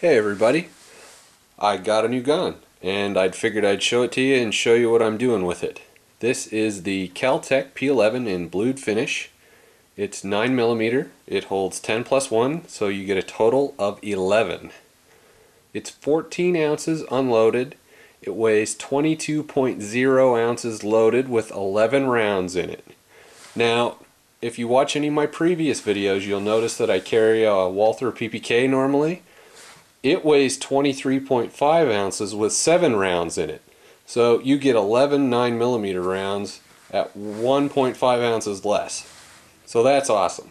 Hey everybody, I got a new gun and I'd figured I'd show it to you and show you what I'm doing with it. This is the Kel Tec P-11 in blued finish. It's 9mm, it holds 10 plus 1, so you get a total of 11. It's 14 ounces unloaded, it weighs 22.0 ounces loaded with 11 rounds in it. Now, if you watch any of my previous videos, you'll notice that I carry a Walther PPK normally. It weighs 23.5 ounces with 7 rounds in it. So you get 11 9mm rounds at 1.5 ounces less. So that's awesome.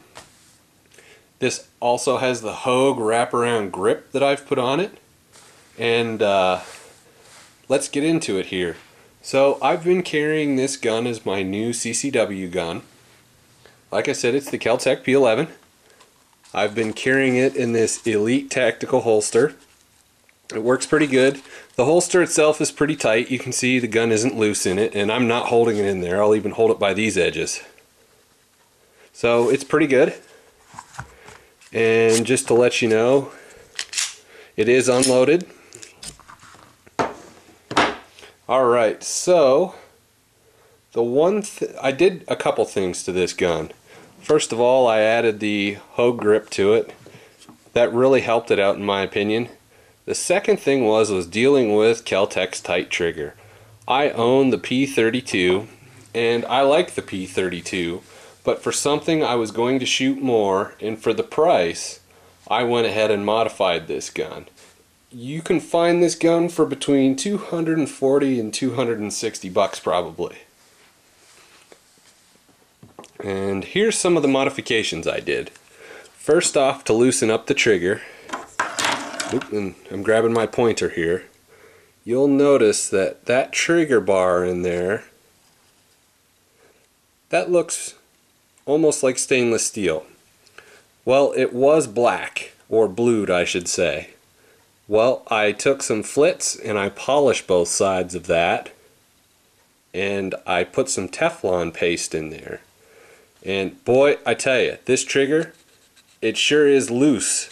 This also has the Hogue wraparound grip that I've put on it. And let's get into it here. So I've been carrying this gun as my new CCW gun. Like I said, it's the Kel Tec P-11. I've been carrying it in this Elite Tactical holster. It works pretty good. The holster itself is pretty tight. You can see the gun isn't loose in it, and I'm not holding it in there. I'll even hold it by these edges. So it's pretty good. And just to let you know, it is unloaded. Alright, so I did a couple things to this gun. First of all, I added the Hogue grip to it. That really helped it out in my opinion. The second thing was dealing with Kel Tec's tight trigger. I own the P32 and I like the P32, but for something I was going to shoot more and for the price, I went ahead and modified this gun. You can find this gun for between $240 and $260 probably. And here's some of the modifications I did. First off, to loosen up the trigger, and I'm grabbing my pointer here, you'll notice that that trigger bar in there, that looks almost like stainless steel. Well, it was black, or blued I should say. Well, I took some flits and I polished both sides of that, and I put some Teflon paste in there. And boy, I tell you, this trigger, it sure is loose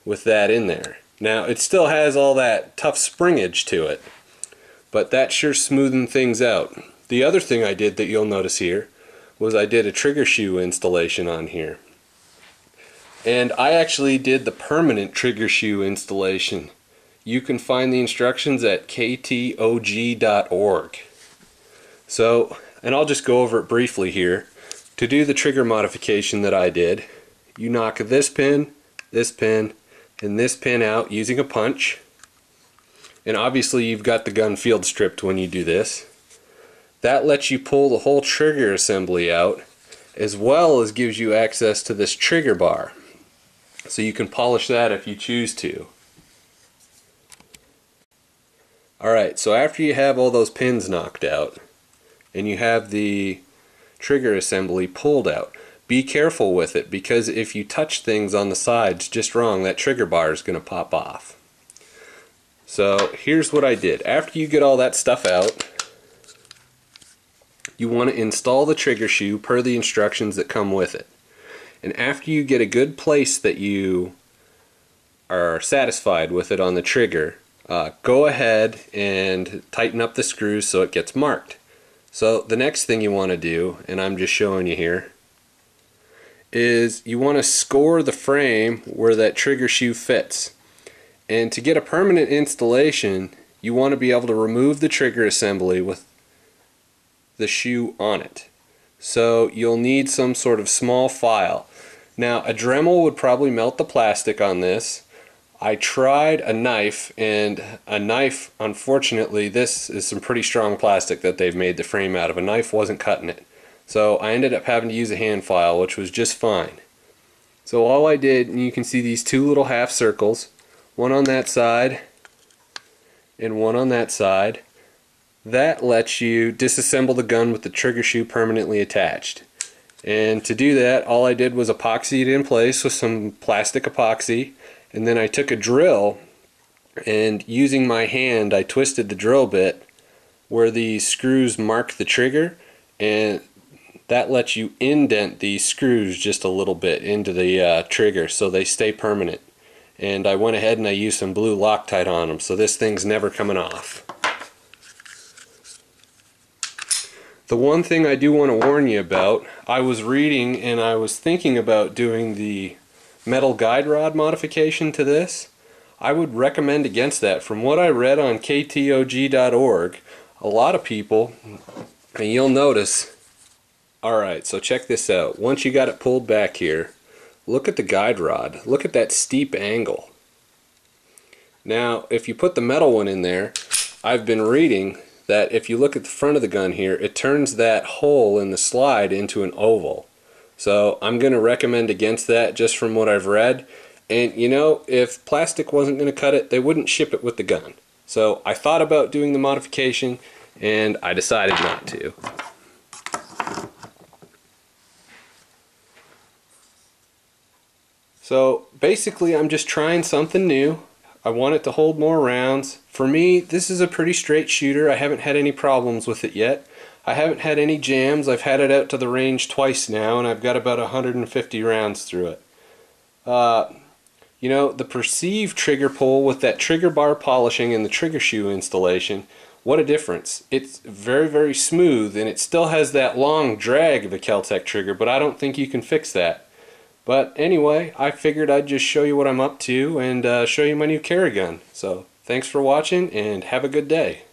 with that in there. Now, it still has all that tough springage to it, but that sure smoothened things out. The other thing I did that you'll notice here was I did a trigger shoe installation on here. And I actually did the permanent trigger shoe installation. You can find the instructions at ktog.org. So, and I'll just go over it briefly here. To do the trigger modification that I did, you knock this pin, and this pin out using a punch. And obviously you've got the gun field stripped when you do this. That lets you pull the whole trigger assembly out, as well as gives you access to this trigger bar. So you can polish that if you choose to. Alright, so after you have all those pins knocked out, and you have the trigger assembly pulled out, be careful with it, because if you touch things on the sides just wrong, that trigger bar is going to pop off. So here's what I did. After you get all that stuff out, you want to install the trigger shoe per the instructions that come with it. And after you get a good place that you are satisfied with it on the trigger, go ahead and tighten up the screws so it gets marked. So the next thing you want to do, and I'm just showing you here, is you want to score the frame where that trigger shoe fits. And to get a permanent installation, you want to be able to remove the trigger assembly with the shoe on it. So you'll need some sort of small file. Now, a Dremel would probably melt the plastic on this. I tried a knife, and a knife, unfortunately, this is some pretty strong plastic that they've made the frame out of. A knife wasn't cutting it. So I ended up having to use a hand file, which was just fine. So all I did, and you can see these two little half circles, one on that side and one on that side. That lets you disassemble the gun with the trigger shoe permanently attached. And to do that, all I did was epoxy it in place with some plastic epoxy. And then I took a drill, and using my hand I twisted the drill bit where the screws mark the trigger, and that lets you indent these screws just a little bit into the trigger so they stay permanent. and I went ahead and I used some blue Loctite on them, so this thing's never coming off. The one thing I do want to warn you about, I was reading and I was thinking about doing the metal guide rod modification to this. I would recommend against that. From what I read on ktog.org, a lot of people, and you'll notice, alright, so check this out. Once you got it pulled back here, look at the guide rod. Look at that steep angle. Now, if you put the metal one in there, I've been reading that if you look at the front of the gun here, it turns that hole in the slide into an oval. So I'm going to recommend against that just from what I've read. And you know, if plastic wasn't going to cut it, they wouldn't ship it with the gun. So I thought about doing the modification and I decided not to. So basically I'm just trying something new. I want it to hold more rounds. For me, this is a pretty straight shooter. I haven't had any problems with it yet. I haven't had any jams. I've had it out to the range twice now and I've got about 150 rounds through it. You know, the perceived trigger pull with that trigger bar polishing and the trigger shoe installation, what a difference. It's very, very smooth and it still has that long drag of a Kel Tec trigger, but I don't think you can fix that. But anyway, I figured I'd just show you what I'm up to and show you my new carry gun. So thanks for watching and have a good day.